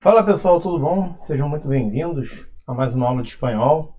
Fala pessoal, tudo bom? Sejam muito bem-vindos a mais uma aula de espanhol.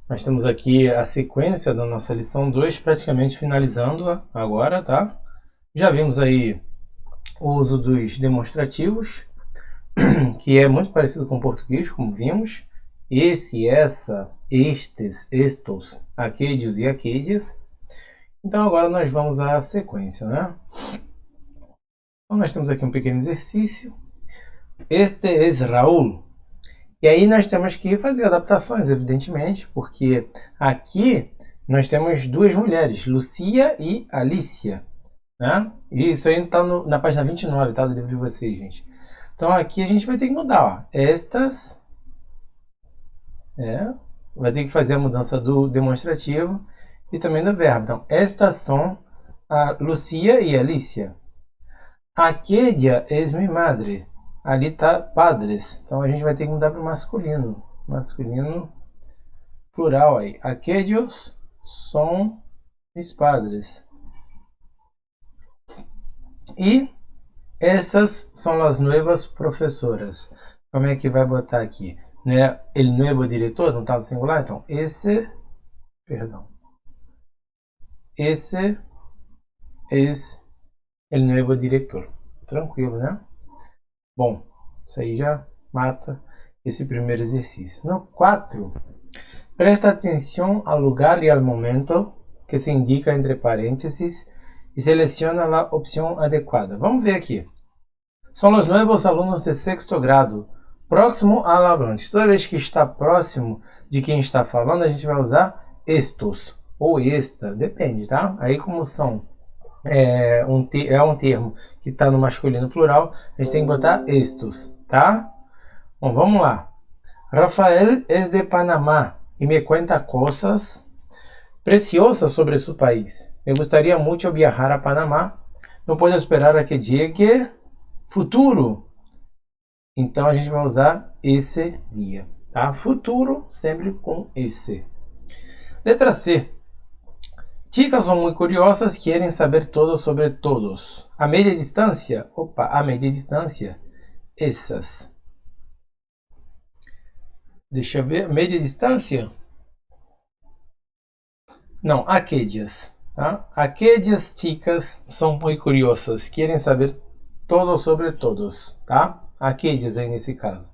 Nós temos aqui a sequência da nossa lição 2, praticamente finalizando agora, tá? Já vimos aí o uso dos demonstrativos, que é muito parecido com o português, como vimos. Esse, essa, estes, estos, aqueles e aqueles. Então agora nós vamos à sequência, né? Então nós temos aqui um pequeno exercício. Este é Raul. E aí nós temos que fazer adaptações, evidentemente, porque aqui nós temos duas mulheres, Lucia e Alicia, né? E isso aí está na página 29, tá, do livro de vocês, gente. Então aqui a gente vai ter que mudar, ó. Estas, vai ter que fazer a mudança do demonstrativo e também do verbo. Então, estas são a Lucia e Alicia. Aquella es mi madre. Ali está padres. Então a gente vai ter que mudar para o masculino. Masculino plural aí. Aquellos são mis padres. E essas são as novas professoras. Como é que vai botar aqui? Não é el nuevo diretor? Não está no singular? Então, esse es el nuevo diretor. Tranquilo, né? Bom, isso aí já mata esse primeiro exercício. No 4, presta atenção ao lugar e ao momento que se indica entre parênteses e seleciona a opção adequada. Vamos ver aqui. São os novos alunos de sexto grado, próximo ao hablante. Toda vez que está próximo de quem está falando, a gente vai usar estos ou esta, depende, tá? Aí como são um termo que está no masculino plural, a gente tem que botar estos, tá? Bom, vamos lá. Rafael é de Panamá e me conta coisas preciosas sobre seu país. Me gostaria muito viajar a Panamá. Não posso esperar a que chegue futuro. Então a gente vai usar esse dia, tá? Futuro sempre com esse. Letra C. Chicas são muito curiosas, querem saber tudo sobre todos. A média distância? Opa, a média distância. Essas. Deixa eu ver. Média distância? Não, aquellas. Tá? Aquellas chicas são muito curiosas, querem saber tudo sobre todos. Tá? Aquellas aí nesse caso.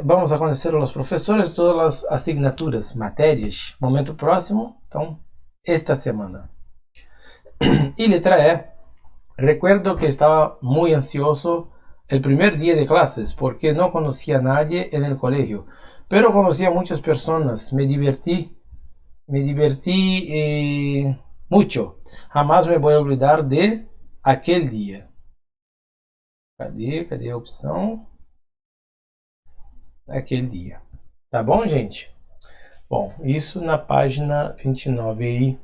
Vamos a conhecer os professores de todas as asignaturas, matérias. Momento próximo, então, esta semana. E letra E. Recuerdo que estava muito ansioso el primer día de clases porque no conocía a nadie en el colegio, pero conocí a muchas personas. Me divertí mucho. Jamás me voy a olvidar de aquel día. Cadê a opção? Aquele dia. Tá bom, gente? Bom, isso na página 29 aí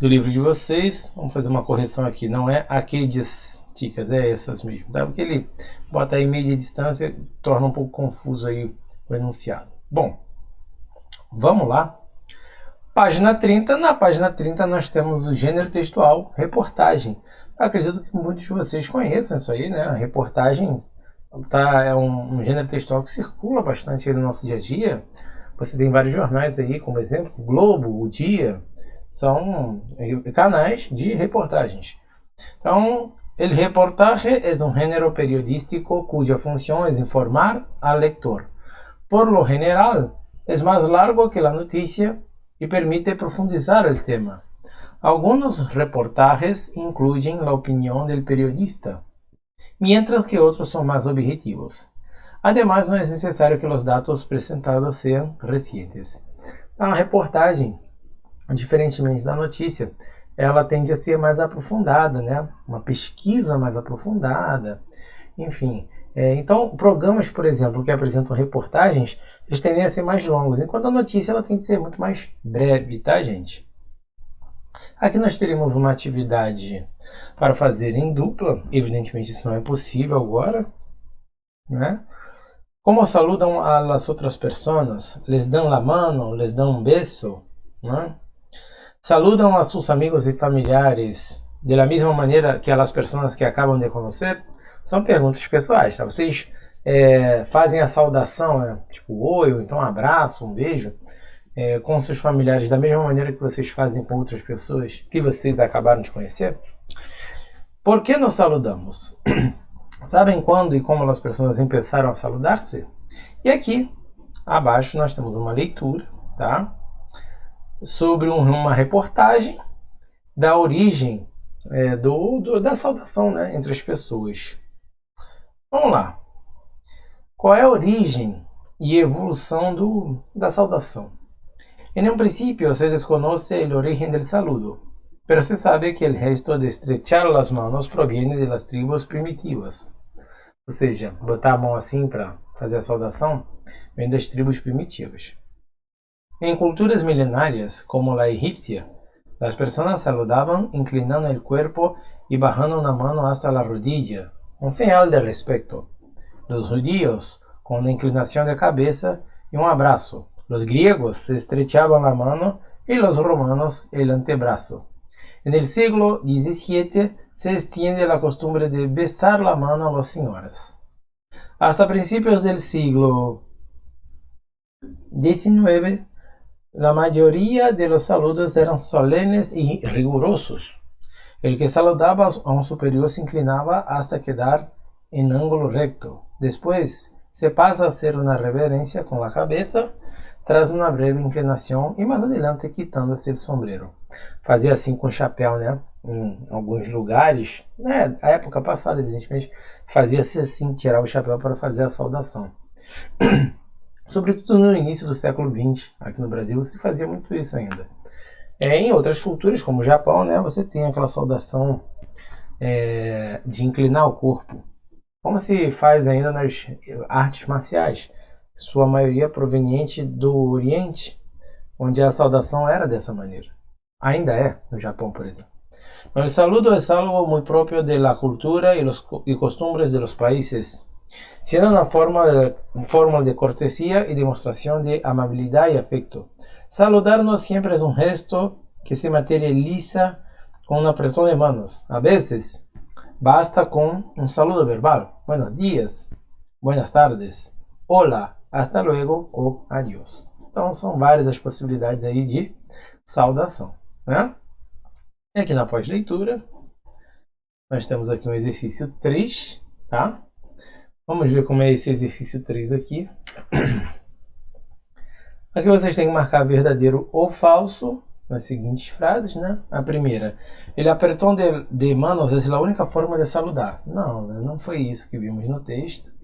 do livro de vocês. Vamos fazer uma correção aqui. Não é aqueles ticas, é essas mesmo, tá? Porque ele bota aí média distância, torna um pouco confuso aí o enunciado. Bom, vamos lá. Página 30. Na página 30 nós temos o gênero textual, reportagem. Eu acredito que muitos de vocês conheçam isso aí, né? A reportagem é um gênero textual que circula bastante no nosso dia a dia. Você tem vários jornais aí, como exemplo, o Globo, o Dia, são canais de reportagens. Então, el reportaje es un género periodístico cuya función es informar al lector. Por lo general, es más largo que la noticia y permite profundizar el tema. Algunos reportajes incluyen la opinión del periodista, mientras que otros son más objetivos. Además, no es necesario que los datos presentados sean recientes. A reportagem, diferentemente da notícia, ela tende a ser mais aprofundada, né? Uma pesquisa mais aprofundada, enfim. Então, programas, por exemplo, que apresentam reportagens, eles tendem a ser mais longos, enquanto a notícia ela tem que ser muito mais breve, tá, gente? Aqui nós teremos uma atividade para fazer em dupla. Evidentemente isso não é possível agora, né? Como saludam a las otras personas? Les dan la mano, les dan un beso, né? Saludam a sus amigos e familiares de la misma maneira que a las personas que acabam de conhecer? São perguntas pessoais, tá? Vocês fazem a saudação, tipo oi, ou então um abraço, um beijo, com seus familiares da mesma maneira que vocês fazem com outras pessoas que vocês acabaram de conhecer? Por que nos saludamos? Sabem quando e como as pessoas começaram a saludar-se? E aqui, abaixo, nós temos uma leitura, tá? Sobre uma reportagem da origem da saudação, né, entre as pessoas. Vamos lá. Qual é a origem e evolução da saudação? En un principio se desconoce el origen del saludo, pero se sabe que el gesto de estrechar las manos proviene de las tribus primitivas. Ou seja, botar a mão assim para fazer a saudação vem das tribos primitivas. Em culturas milenárias, como la egipcia, las personas saludaban inclinando el cuerpo y bajando una mano hasta la rodilla, un señal de respeto. Los judíos, con la inclinación de cabeza y un abrazo. Los griegos se estrechaban la mano y los romanos el antebrazo. En el siglo XVII se extiende la costumbre de besar la mano a las señoras. Hasta principios del siglo XIX, la mayoría de los saludos eran solemnes y rigurosos. El que saludaba a un superior se inclinaba hasta quedar en ángulo recto. Después se pasa a hacer una reverencia con la cabeza tras uma breve inclinação e mais adelante quitando-se o sombrero. Fazia assim com o chapéu, né? Em alguns lugares, né? A época passada, evidentemente, fazia-se assim, tirar o chapéu para fazer a saudação. Sobretudo no início do século XX, aqui no Brasil, se fazia muito isso ainda. Em outras culturas, como o Japão, né? Você tem aquela saudação de inclinar o corpo, como se faz ainda nas artes marciais. Sua maioria proveniente do Oriente, onde a saudação era dessa maneira. Ainda é, no Japão, por exemplo. El saludo es algo muy propio de la cultura y costumbres de los países, siendo una forma de cortesía y demostración de amabilidad y afecto. Saludarnos siempre es un gesto que se materializa con un apretón de manos. A veces, basta con un saludo verbal. Buenos días, buenas tardes, hola, hasta luego ou adiós. Então são várias as possibilidades aí de saudação, né? E aqui na pós-leitura, nós temos aqui um exercício 3, tá? Vamos ver como é esse exercício 3 aqui. Aqui vocês têm que marcar verdadeiro ou falso nas seguintes frases, né? A primeira, el apretón de manos é a única forma de saludar. Não, né? Não foi isso que vimos no texto.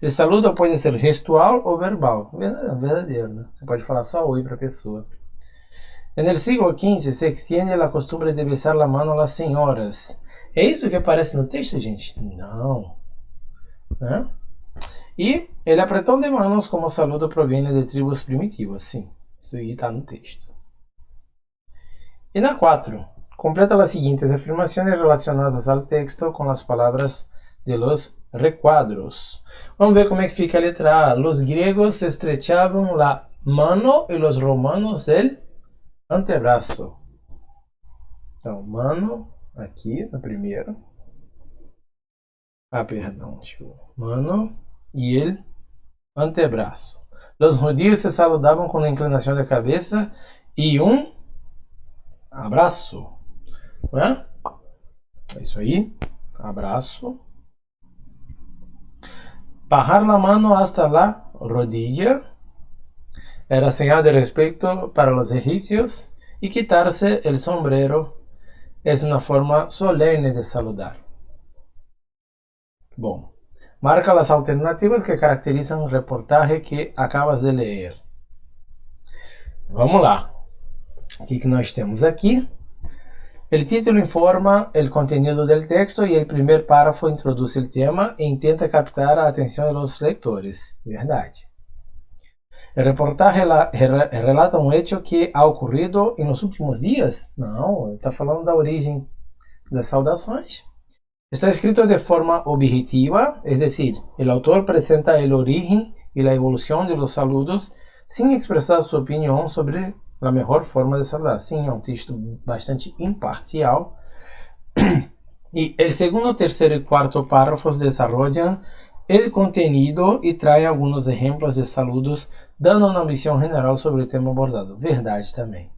O saludo pode ser gestual ou verbal. Verdadeiro, né? Você pode falar só oi para a pessoa. No siglo XV se extiende a costumbre de besar a mano a las senhoras. É isso que aparece no texto, gente? Não. Né? E el apretón de manos como saludo proviene de tribos primitivas. Sim, isso aí está no texto. E na 4, completa as seguintes afirmações relacionadas ao texto com as palavras de los recuadros. Vamos ver como é que fica a letra A. Los griegos estrechaban la mano y los romanos el antebrazo. Então, mano, aqui no primeiro. Perdão. Mano y el antebrazo. Los judíos se saludaban con la inclinación de cabeza y un abraço. Né? É isso aí. Abraço. Bajar la mano hasta la rodilla era señal de respeto para los egipcios y quitarse el sombrero es una forma solemne de saludar. Bom, marca las alternativas que caracterizan el reportaje que acabas de leer. Vamos lá. O que nós temos aqui? El título informa el contenido del texto y el primer párrafo introduce el tema e intenta captar a atención de los lectores. Verdade. El reportaje relata um hecho que ha ocorrido en los últimos días? Não, está falando da origem das saudações. Está escrito de forma objetiva, es decir, el autor presenta el origen y la evolución de los saludos sin expresar su opinión sobre a melhor forma de saludar. Sim, é um texto bastante imparcial. Y el segundo, tercero y cuarto párrafos desarrollan el contenido y traem algunos ejemplos de saludos, dando uma visão general sobre o tema abordado. Verdade também.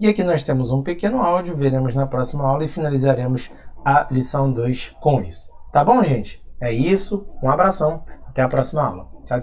E aqui nós temos um pequeno áudio, veremos na próxima aula e finalizaremos a lição 2 com isso. Tá bom, gente? É isso, um abração, até a próxima aula. Tchau, tchau.